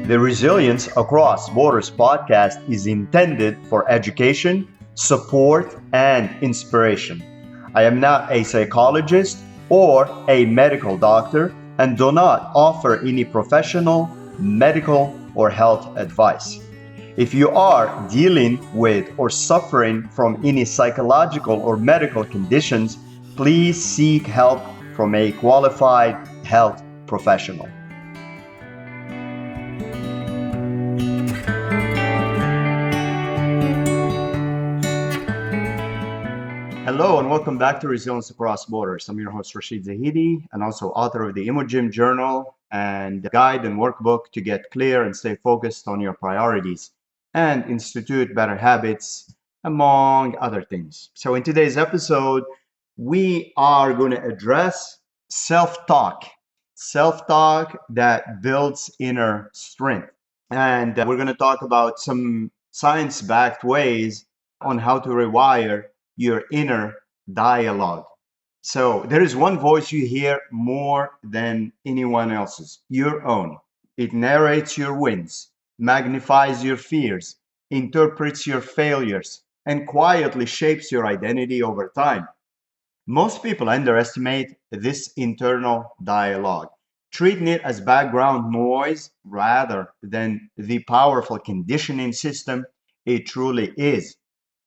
The Resilience Across Borders podcast is intended for education, support, and inspiration. I am not a psychologist or a medical doctor and do not offer any professional, medical, or health advice. If you are dealing with or suffering from any psychological or medical conditions, please seek help from a qualified health professional. Hello and welcome back to Resilience Across Borders. I'm your host Rachid and also author of the Emojim Journal and guide and workbook to get clear and stay focused on your priorities and institute better habits, among other things. So in today's episode, we are going to address self-talk that builds inner strength. And we're going to talk about some science-backed ways on how to rewire your inner dialogue. So there is one voice you hear more than anyone else's, your own. It narrates your wins, magnifies your fears, interprets your failures, and quietly shapes your identity over time. Most people underestimate this internal dialogue, treating it as background noise rather than the powerful conditioning system it truly is.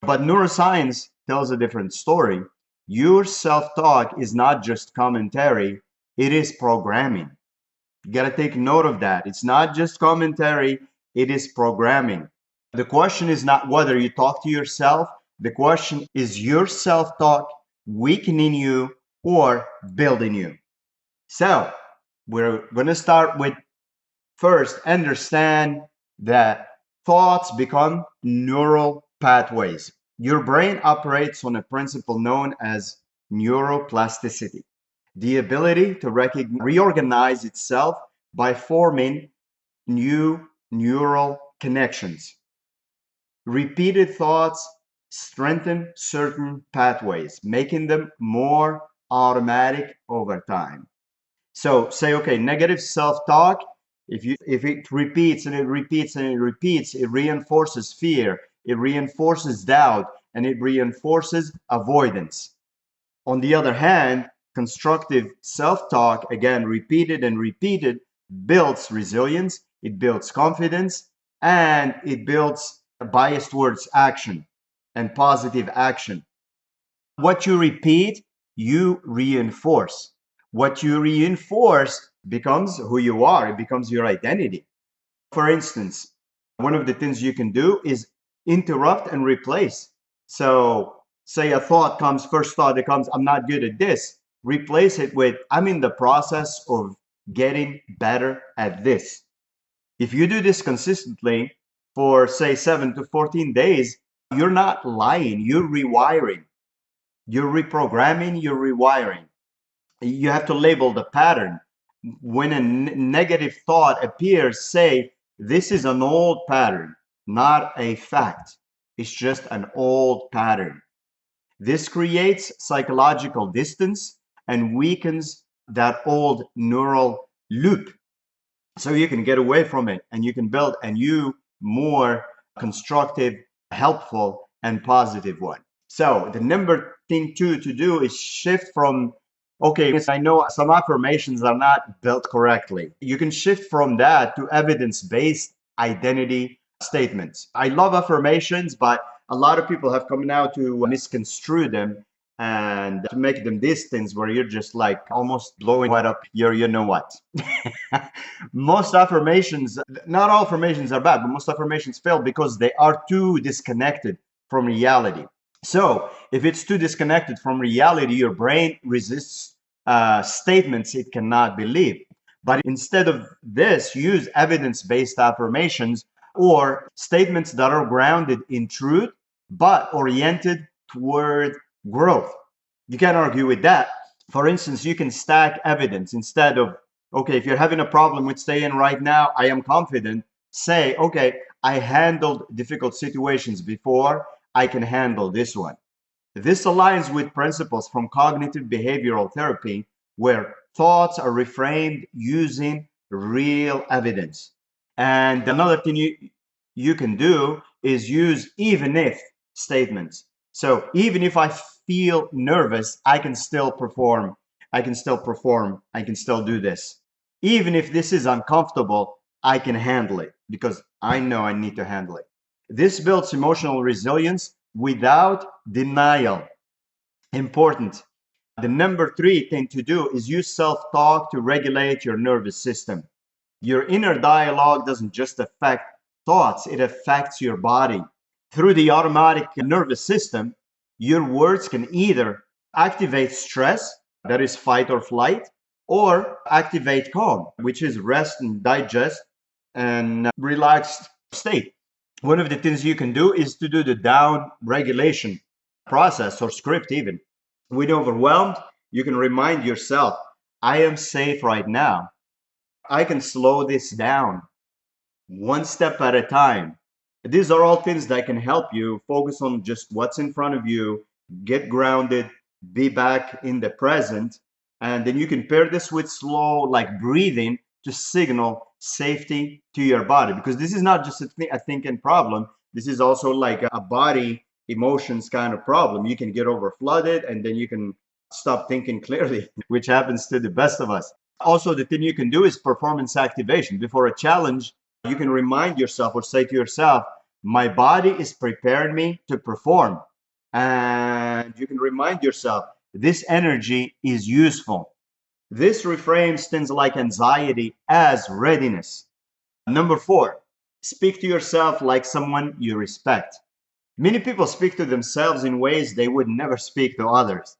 But neuroscience tells a different story. Your self-talk is not just commentary, it is programming. You got to take note of that. It's not just commentary, it is programming. The question is not whether you talk to yourself. The question is your self-talk weakening you or building you. So we're going to start with first understand that thoughts become neural pathways. Your brain operates on a principle known as neuroplasticity, the ability to reorganize itself by forming new neural connections. Repeated thoughts strengthen certain pathways, making them more automatic over time. So say, okay, negative self-talk, if it repeats and it repeats and it repeats, it reinforces fear. It reinforces doubt and it reinforces avoidance. On the other hand, constructive self-talk, again, repeated and repeated, builds resilience, it builds confidence, and it builds a bias towards action and positive action. What you repeat, you reinforce. What you reinforce becomes who you are. It becomes your identity. For instance, one of the things you can do is interrupt and replace. So say a thought comes, first thought that comes, I'm not good at this. Replace it with, I'm in the process of getting better at this. If you do this consistently for say 7 to 14 days, you're not lying, you're rewiring. You're reprogramming, you're rewiring. You have to label the pattern. When a negative thought appears, say, this is an old pattern. Not a fact. It's just an old pattern. This creates psychological distance and weakens that old neural loop. So you can get away from it and you can build a new, more constructive, helpful, and positive one. So the number thing to do is shift from, okay, I know some affirmations are not built correctly. You can shift from that to evidence-based identity statements. I love affirmations, but a lot of people have come now to misconstrue them and to make them these things where you're just like almost blowing up your you know what. Most affirmations, not all affirmations are bad, but most affirmations fail because they are too disconnected from reality. So if it's too disconnected from reality, your brain resists statements it cannot believe. But instead of this, use evidence-based affirmations or statements that are grounded in truth, but oriented toward growth. You can't argue with that. For instance, you can stack evidence instead of, okay, if you're having a problem with staying right now, I am confident, say, okay, I handled difficult situations before, I can handle this one. This aligns with principles from cognitive behavioral therapy, where thoughts are reframed using real evidence. And another thing you can do is use even if statements. So even if I feel nervous, I can still perform. I can still perform. I can still do this. Even if this is uncomfortable, I can handle it because I know I need to handle it. This builds emotional resilience without denial. Important. The number 3 thing to do is use self-talk to regulate your nervous system. Your inner dialogue doesn't just affect thoughts, it affects your body. Through the automatic nervous system, your words can either activate stress, that is fight or flight, or activate calm, which is rest and digest and relaxed state. One of the things you can do is to do the down regulation process or script even. When overwhelmed, you can remind yourself, I am safe right now. I can slow this down one step at a time. These are all things that can help you focus on just what's in front of you, get grounded, be back in the present. And then you can pair this with slow, like breathing to signal safety to your body. Because this is not just a thinking problem. This is also like a body emotions kind of problem. You can get over flooded and then you can stop thinking clearly, which happens to the best of us. Also, the thing you can do is performance activation. Before a challenge, you can remind yourself or say to yourself, my body is preparing me to perform. And you can remind yourself, this energy is useful. This reframes things like anxiety as readiness. Number 4, speak to yourself like someone you respect. Many people speak to themselves in ways they would never speak to others.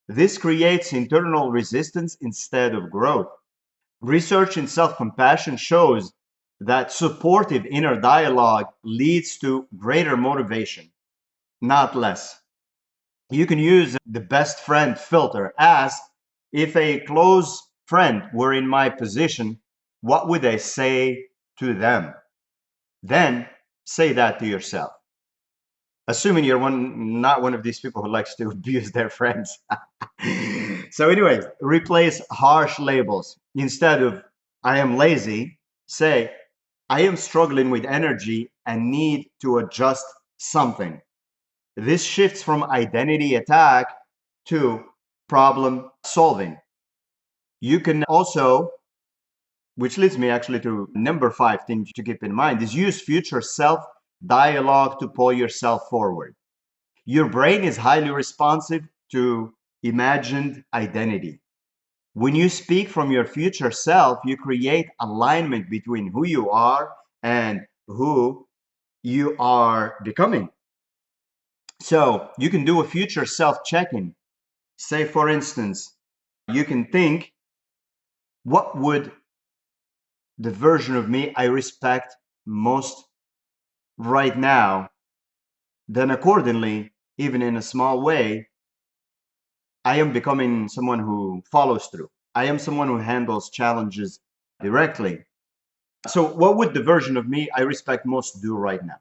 This creates internal resistance instead of growth. Research in self-compassion shows that supportive inner dialogue leads to greater motivation, not less. You can use the best friend filter. Ask, if a close friend were in my position, what would I say to them? Then say that to yourself. Assuming you're not one of these people who likes to abuse their friends. So anyways, replace harsh labels. Instead of I am lazy, say I am struggling with energy and need to adjust something. This shifts from identity attack to problem solving. You can also, which leads me actually to number 5 thing to keep in mind, is use future self dialogue to pull yourself forward. Your brain is highly responsive to imagined identity. When you speak from your future self, you create alignment between who you are and who you are becoming. So you can do a future self check-in. Say, for instance, you can think, what would the version of me I respect most right now? Then accordingly, even in a small way, I am becoming someone who follows through. I am someone who handles challenges directly. So what would the version of me I respect most do right now?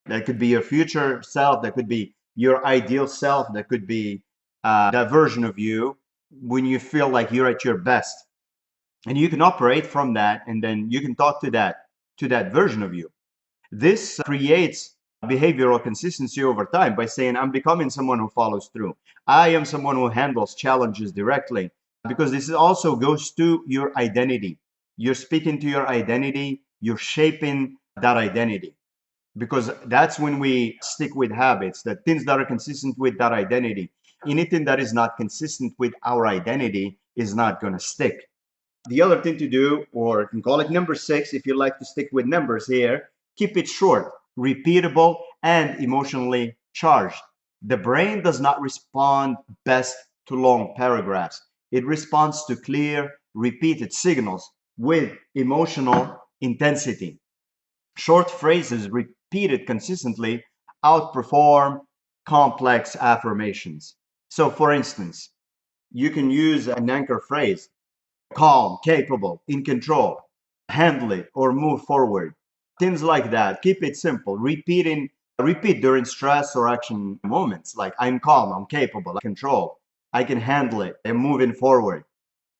That could be your future self. That could be your ideal self. That could be that version of you when you feel like you're at your best. And you can operate from that, and then you can talk to that version of you. This creates behavioral consistency over time by saying, I'm becoming someone who follows through. I am someone who handles challenges directly, because this also goes to your identity. You're speaking to your identity, you're shaping that identity, because that's when we stick with habits, that things that are consistent with that identity. Anything that is not consistent with our identity is not going to stick. The other thing to do, or you can call it number 6 if you like to stick with numbers here, keep it short, repeatable, and emotionally charged. The brain does not respond best to long paragraphs. It responds to clear, repeated signals with emotional intensity. Short phrases repeated consistently outperform complex affirmations. So, for instance, you can use an anchor phrase: calm, capable, in control, handle it, or move forward. Things like that. Keep it simple. Repeat during stress or action moments, like I'm calm, I'm capable, I control, I can handle it, I'm moving forward.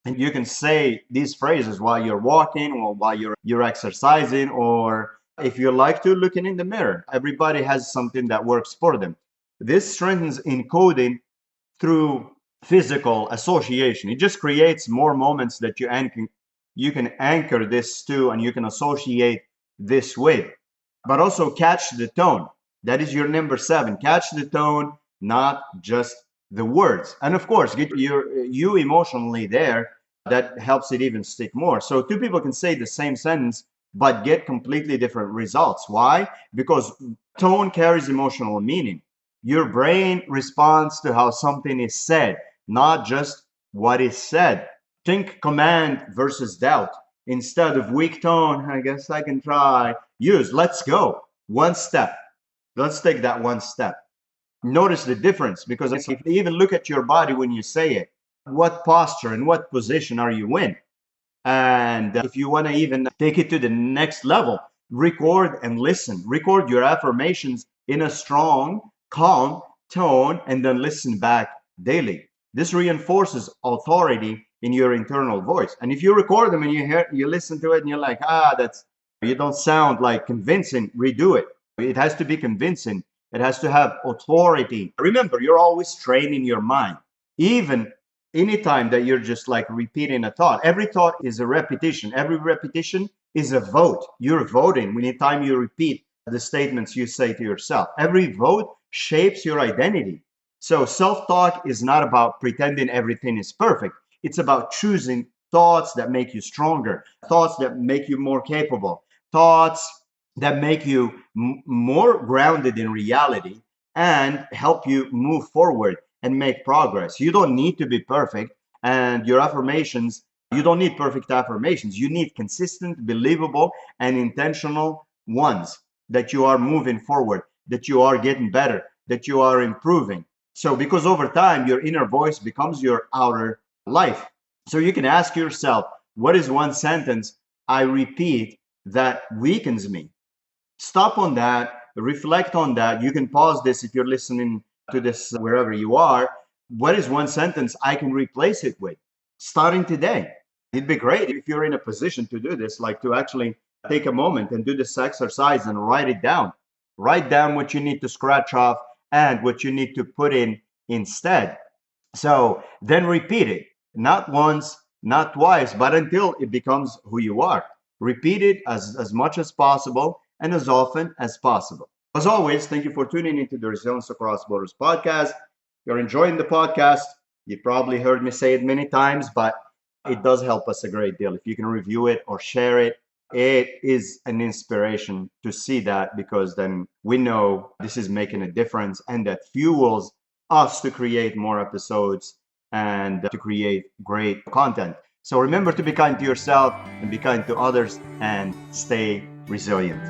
And you can say these phrases while you're walking or while you're exercising, or if you like to, looking in the mirror. Everybody has something that works for them. This strengthens encoding through physical association. It just creates more moments that you can anchor this to, and you can associate this with. But also catch the tone. That is your number 7. Catch the tone, not just the words. And of course, get you emotionally there. That helps it even stick more. So two people can say the same sentence but get completely different results. Why? Because tone carries emotional meaning. Your brain responds to how something is said, not just what is said. Think command versus doubt. Instead of weak tone, I guess I can try. Use let's go. One step. Let's take that one step. Notice the difference, because if you even look at your body when you say it, what posture and what position are you in? And if you want to even take it to the next level, record and listen. Record your affirmations in a strong, calm tone, and then listen back daily. This reinforces authority in your internal voice. And if you record them and you listen to it and you're like, you don't sound like convincing, redo it. It has to be convincing. It has to have authority. Remember, you're always training your mind. Even anytime that you're just like repeating a thought, every thought is a repetition. Every repetition is a vote. You're voting anytime you repeat the statements you say to yourself. Every vote shapes your identity. So self-talk is not about pretending everything is perfect. It's about choosing thoughts that make you stronger, thoughts that make you more capable, thoughts that make you more grounded in reality and help you move forward and make progress. You don't need to be perfect, and your affirmations, you don't need perfect affirmations. You need consistent, believable, and intentional ones that you are moving forward, that you are getting better, that you are improving. So because over time, your inner voice becomes your outer life. So you can ask yourself, what is one sentence I repeat that weakens me? Stop on that, reflect on that. You can pause this if you're listening to this wherever you are. What is one sentence I can replace it with? Starting today. It'd be great if you're in a position to do this, like to actually take a moment and do this exercise and write it down. Write down what you need to scratch off and what you need to put in instead. So then repeat it, not once, not twice, but until it becomes who you are. Repeat it as much as possible and as often as possible. As always, thank you for tuning into the Resilience Across Borders podcast. If you're enjoying the podcast, you probably heard me say it many times, but it does help us a great deal. If you can review it or share it, it is an inspiration to see that, because then we know this is making a difference, and that fuels us to create more episodes and to create great content. So remember to be kind to yourself and be kind to others and stay resilient.